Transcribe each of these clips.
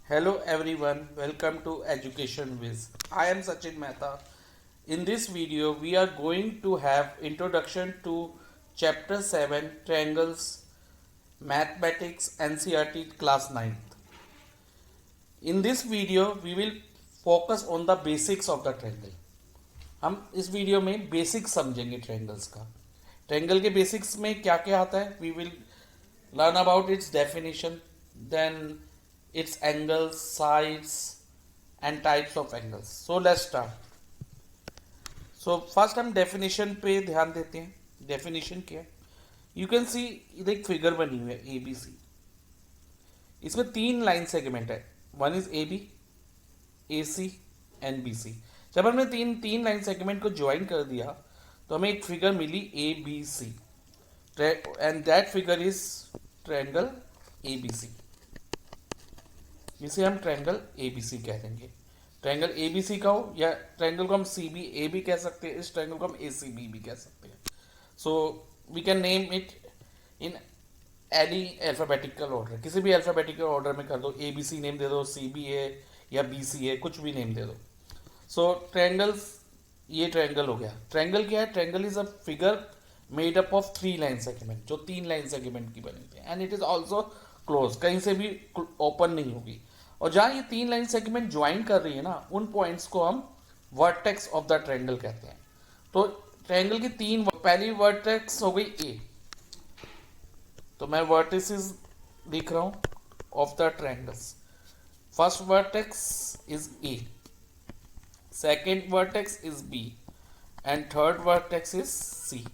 Hello everyone, welcome to Education Viz. I am Sachin Mehta. In this video, we are going to have introduction to chapter 7 Triangles Mathematics NCERT class 9th. In this video, we will focus on the basics of the triangle. हम इस video में basics समझेंगे triangles का. Triangle के basics में क्या क्या आता है, we will learn about its definition, then its angles, sides, and types of angles. So let's start. So first हम definition पे ध्यान देते हैं. Definition क्या है? You can see इधर एक फिगर बनी हुई है ABC. इसमें तीन लाइन सेगमेंट है. One is AB, AC and BC. जब हमने तीन लाइन सेगमेंट को ज्वाइन कर दिया तो हमें एक फिगर मिली ABC, and that figure is triangle ABC. इसे हम ट्रायंगल ABC कह देंगे. ट्रायंगल ABC का हो या ट्रायंगल को हम CBA भी कह सकते हैं, इस ट्रायंगल को हम ACB भी कह सकते हैं. So we can name it in any alphabetical order. किसी भी अल्फाबेटिकल ऑर्डर में कर दो, ABC नेम दे दो, CBA या BCA, कुछ भी नेम दे दो. सो ट्रायंगल्स, ये ट्रायंगल हो गया. ट्रायंगल क्या है? Triangle is a figure made up of three line segment, जो तीन लाइन सेगमेंट की बनी थी, and it is also close, कहीं से भी ओपन नहीं होगी. और जहां ये तीन लाइन सेगमेंट ज्वाइन कर रही है ना, उन पॉइंट्स को हम वर्टेक्स ऑफ द ट्रायंगल कहते हैं. तो ट्रायंगल की पहली वर्टेक्स हो गई ए. तो मैं वर्टिसेस लिख रहा हूं of the triangles. First vertex is A, second vertex is B, and third vertex is C.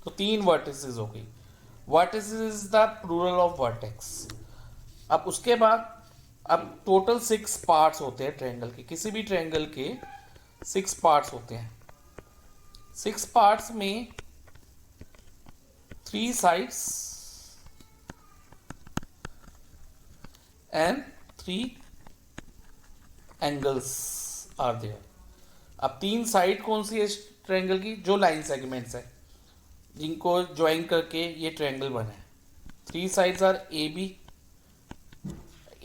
तो तीन वर्टिसेस हो गई. Vertices is the plural of vertex. अब उसके बाद अब टोटल 6 पार्ट्स होते हैं ट्रायंगल के. किसी भी ट्रायंगल के 6 पार्ट्स होते हैं. 6 पार्ट्स में 3 sides and 3 angles are there. अब 3 साइड कौन सी है इस ट्रायंगल की? जो लाइन सेगमेंट्स है जिनको ज्वाइन करके ये ट्रायंगल बना है. 3 sides are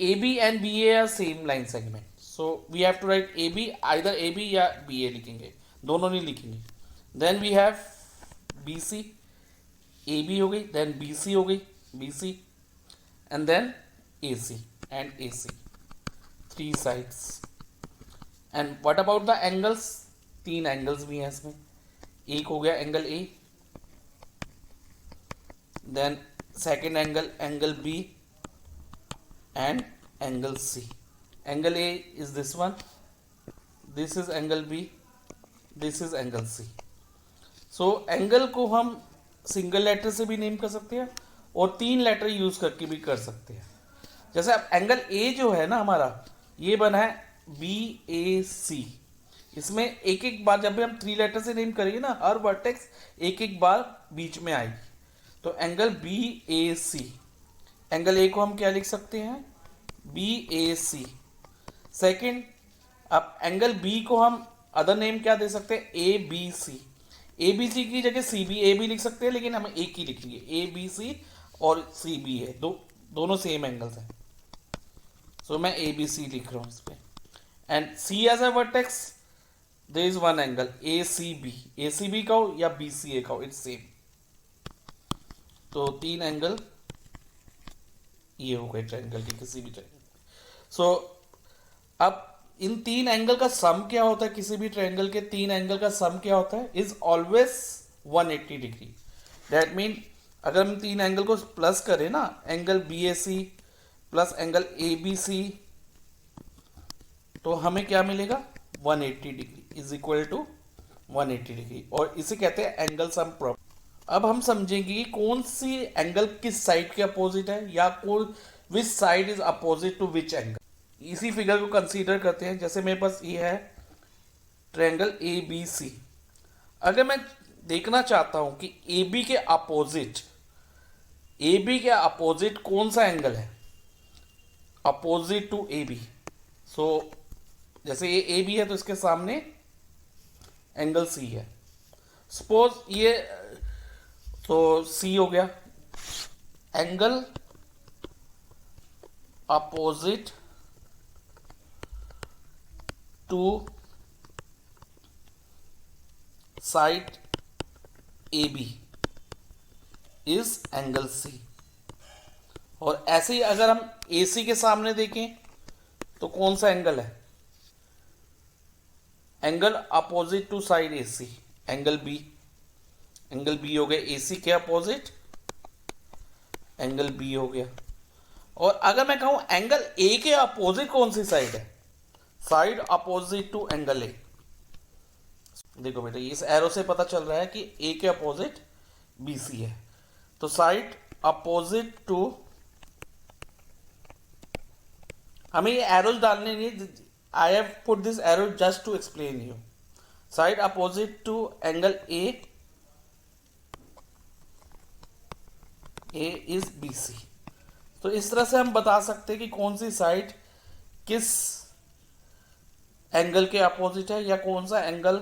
AB and BA are same line segment. So we have to write AB, either AB या BA लिखेंगे, दोनों नहीं लिखेंगे. Then we have BC, AB हो गई, then BC हो गई, BC, and then AC and AC. 3 sides. And what about the angles? 3 angles भी हैं इसमें. एक हो गया angle A, then second angle B, and angle C. Angle A is this one, this is angle B, this is angle C. So angle को हम single letter से भी नेम कर सकते हैं और 3 लेटर यूज करके भी कर सकते हैं. जैसे अब एंगल A जो है ना हमारा, ये बना है BAC. इसमें एक एक बार जब भी हम 3 लेटर से नेम करेंगे ना, हर वर्टेक्स एक एक बार बीच में आएगी. तो एंगल BAC, एंगल ए को हम क्या लिख सकते हैं? BAC. सेकेंड, अब एंगल बी को हम अदर नेम क्या दे सकते हैं? ABC. ABC की जगह CBA भी लिख सकते हैं, लेकिन हम एक ही लिखेंगे, ABC और CBA दोनों सेम एंगल्स हैं. सो मैं ABC लिख रहा हूँ इस पर. And C as a vertex, there is one angle ACB. ACB का हो या BCA का हो, इट्स सेम. तो 3 एंगल ये हो गए ट्रायंगल के, किसी भी ट्रायंगल. सो अब इन 3 एंगल का सम क्या होता है? किसी भी ट्रायंगल के 3 एंगल का सम क्या होता है? Is always 180 degree. That mean अगर हम 3 एंगल को प्लस करें ना, angle BAC plus angle ABC, तो हमें क्या मिलेगा? 180 degree is equal to 180 degree. और इसे कहते हैं एंगल सम प्रॉपर्टी. अब हम समझेंगे कि कौन सी एंगल किस साइड के अपोजिट है, या कौन which side is opposite to which angle. इसी फिगर को कंसीडर करते हैं. जैसे मेरे पास ये है ट्रायंगल ABC. अगर मैं देखना चाहता हूं कि AB के अपोजिट कौन सा एंगल है अपोजिट टू AB. सो जैसे ये AB है तो इसके सामने एंगल C है. सपोज ये, तो C हो गया. Angle opposite to side A B is angle C. और ऐसे ही अगर हम ए सी के सामने देखें तो कौन सा एंगल है? Angle opposite to side A C, angle B. Angle B हो गया ए सी के अपोजिट, एंगल बी हो गया। और अगर मैं कहूं एंगल ए के अपोजिट कौन सी साइड है? Side opposite to angle A. देखो बेटा, इस एरो से पता चल रहा है कि ए के अपोजिट बी सी है। तो साइड अपोजिट टू, हमें ये एरोज डालने नहीं, I have put this arrow just to explain you. Side opposite to angle A is B C. तो इस तरह से हम बता सकते हैं कि कौन सी साइड किस एंगल के अपोजिट है, या कौन सा एंगल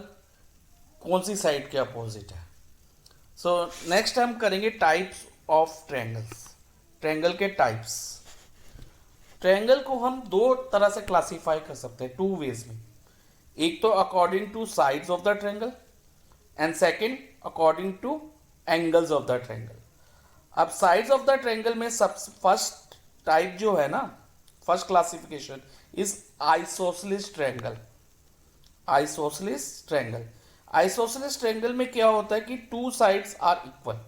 कौन सी साइड के अपोजिट है। सो नेक्स्ट हम करेंगे टाइप्स ऑफ ट्रायंगल्स। ट्रायंगल के टाइप्स। ट्रायंगल को हम दो तरह से क्लासीफाई कर सकते हैं, टू वेज में। एक तो according to sides of the triangle, and second according to angles of the triangle. अब साइड्स ऑफ द ट्रायंगल में सब फर्स्ट टाइप जो है ना, first classification is isosceles triangle. Isosceles triangle. Isosceles triangle में क्या होता है कि two sides are equal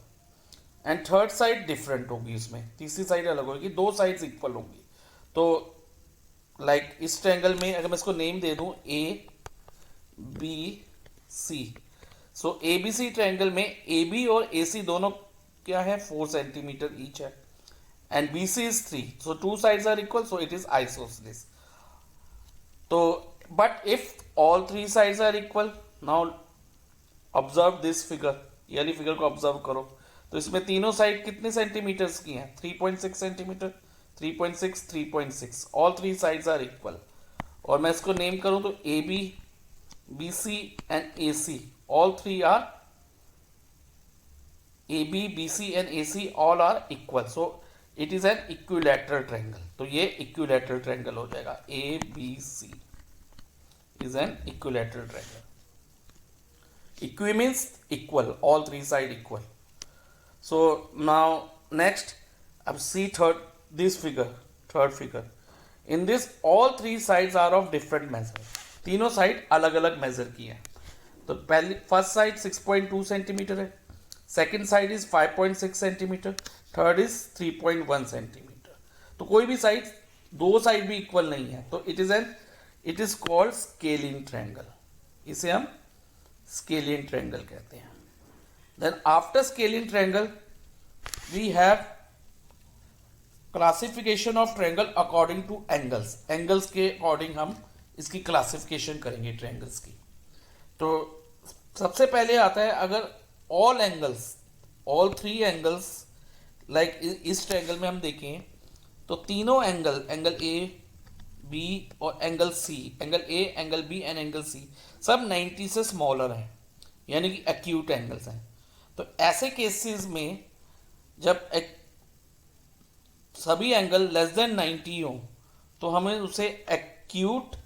and third side different होगी, इसमें तीसरी साइड अलग होगी, दो साइड्स इक्वल होंगी। तो लाइक इस ट्रायंगल में अगर मैं इसको नेम दे दूं A B C, so A B C triangle में ए बी और ए सी दोनों क्या है? 4 सेंटीमीटर ईच है, and B C is 3, so two sides are equal, so it is isosceles. तो but if all 3 sides are equal, now observe this figure, यानी figure को observe करो। तो इसमें तीनों साइड कितने सेंटीमीटर्स की हैं? 3.6 centimetre, 3.6, 3.6, all 3 sides are equal. और मैं इसको नेम करूं तो A B, B C and A C, all 3 are AB, BC and AC all are equal, so it is an equilateral triangle। तो ये equilateral triangle हो जाएगा। ABC is an equilateral triangle। Equi means equal, all 3 side equal। So now next, अब see this figure, third figure। In this all 3 sides are of different measure। तीनों side अलग अलग major की है। तो पहली फर्स्ट साइड 6.2 सेंटीमीटर है, second side is 5.6 centimetre, third is 3.1 centimetre. तो कोई भी साइड, दो साइड भी इक्वल नहीं है, तो it is called scalene triangle. इसे हम स्केलिंग ट्रायंगल कहते हैं। Then after scalene triangle we have classification of triangle according to angles. Angles के अकॉर्डिंग हम इसकी क्लासिफिकेशन करेंगे ट्रायंगल्स की। तो सबसे पहले आता है, अगर all angles, all 3 angles, like इस ट्रायंगल में हम देखें तो तीनों एंगल, एंगल ए बी और angle C, angle A, angle B and angle C, सब 90 से स्मॉलर हैं, यानी कि एक्यूट एंगल्स हैं। तो ऐसे केसेस में जब सभी एंगल लेस देन 90 हो तो हमें उसे एक्यूट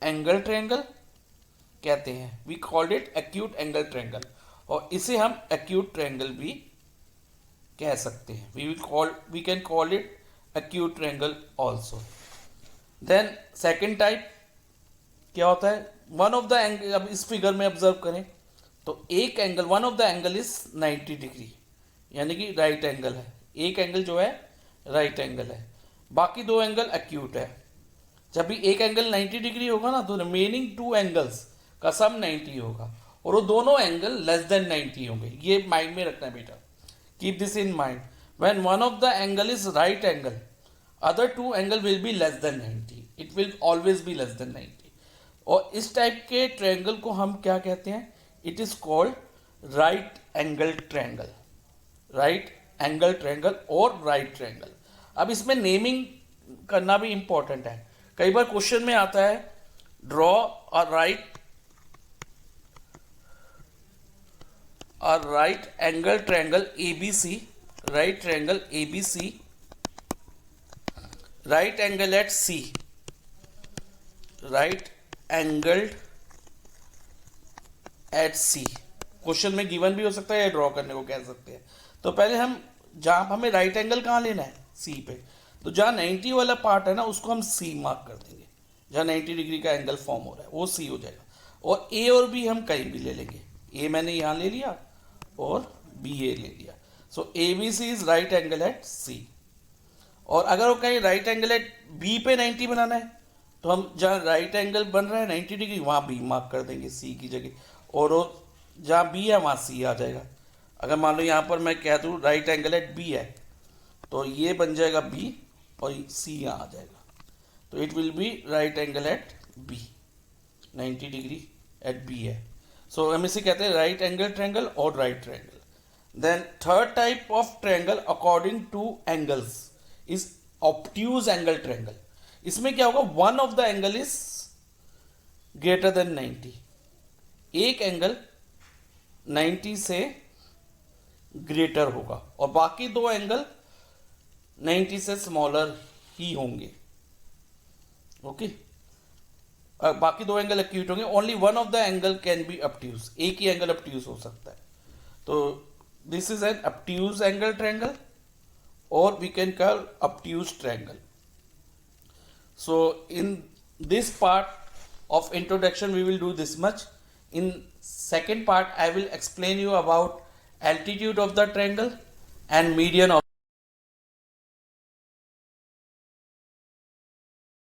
एंगल ट्रायंगल कहते हैं। We called it acute angle triangle, और इसे हम एक्यूट ट्रायंगल भी कह सकते हैं। We can call it acute triangle also. Then second type क्या होता है? वन ऑफ द एंगल, अब इस फिगर में ऑब्जर्व करें तो एक angle, one of the angle is 90 degree, यानी कि राइट एंगल है। एक एंगल जो है राइट एंगल है, बाकी दो एंगल एक्यूट है। जब भी एक एंगल 90 डिग्री होगा ना, तो रिमेनिंग 2 एंगल्स का सम 90 होगा, और वो दोनों एंगल लेस देन 90 होंगे। ये माइंड में रखना है बेटा, keep this in mind. When one of the angle is right angle, other 2 angle will be less than 90, it will always be less than 90। और इस टाइप के ट्रायंगल को हम क्या कहते हैं? It is called right angle triangle. Right angle triangle और right triangle. अब इसमें नेमिंग करना भी इंपॉर्टेंट है। कई बार क्वेश्चन में आता है draw a right angle triangle ABC, right triangle ABC, right angle at C, right angled at C. Question में गिवन भी हो सकता है या ड्रॉ करने को कह सकते हैं। तो पहले हम जहाँ हमें राइट एंगल कहाँ लेना है, सी पे, तो जहाँ 90 वाला पार्ट है ना उसको हम सी मार्क कर देंगे, जहाँ 90 डिग्री का एंगल फॉर्म हो रहा है वो सी हो जाएगा। और ए और बी हम कहीं भी ले लेंगे, ए मैंने यहाँ ले लिया और बी ए ले लिया। So A B C is right angle at C. और अगर वो कहीं राइट एंगल एट बी पे 90 बनाना है तो हम जहाँ राइट एंगल बन रहा है 90 डिग्री वहाँ बी मार्क कर देंगे सी की जगह, और वो जहाँ बी है वहाँ सी आ जाएगा। अगर मान लो यहाँ पर मैं कह दूँ राइट एंगल एट बी है तो ये बन जाएगा बी और सी यहाँ आ जाएगा, तो it will be right angle at B, 90 degree at B है। सो हम इसे कहते हैं राइट एंगल ट्रायंगल और right triangle. Then third type of triangle according to angles is obtuse angle triangle. इसमें क्या होगा, one of the angle is greater than 90, एक एंगल 90 से ग्रेटर होगा और बाकी दो एंगल 90 से स्मॉलर ही होंगे। ओके, बाकी दो एंगल एक्यूट होंगे, only one of the angle can be obtuse, एक ही एंगल ऑब्ट्यूज हो सकता है। तो this is an obtuse angle triangle और we can call obtuse triangle. So in this part of introduction we will do this much. In second part I will explain you about altitude of the triangle and median of